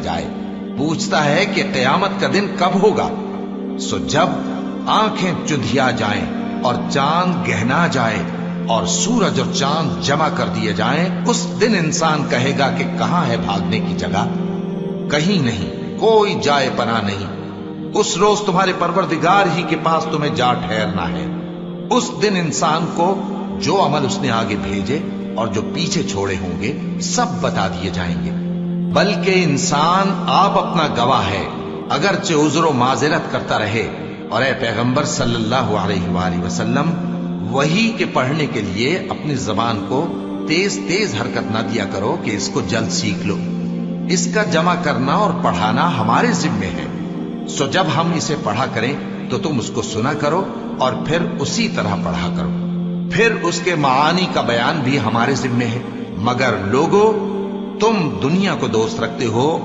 جائے، پوچھتا ہے کہ قیامت کا دن کب ہوگا۔ سو جب آنکھیں چندھیا جائیں اور چاند گہنا جائے اور سورج اور چاند جمع کر دیے جائیں، اس دن انسان کہے گا کہ کہاں ہے بھاگنے کی جگہ؟ کہیں نہیں، کوئی جائے پناہ نہیں۔ اس روز تمہارے پروردگار ہی کے پاس تمہیں جا ٹھہرنا ہے۔ اس دن انسان کو جو عمل اس نے آگے بھیجے اور جو پیچھے چھوڑے ہوں گے سب بتا دیے جائیں گے۔ بلکہ انسان آپ اپنا گواہ ہے، اگرچہ عذر و معذرت کرتا رہے۔ اور اے پیغمبر صلی اللہ علیہ وآلہ وسلم، وحی کے پڑھنے کے لیے اپنی زبان کو تیز تیز حرکت نہ دیا کرو کہ اس کو جلد سیکھ لو۔ اس کا جمع کرنا اور پڑھانا ہمارے ذمے ہے۔ سو جب ہم اسے پڑھا کریں تو تم اس کو سنا کرو اور پھر اسی طرح پڑھا کرو۔ پھر اس کے معانی کا بیان بھی ہمارے ذمے ہے۔ مگر لوگو، تم دنیا کو دوست رکھتے ہو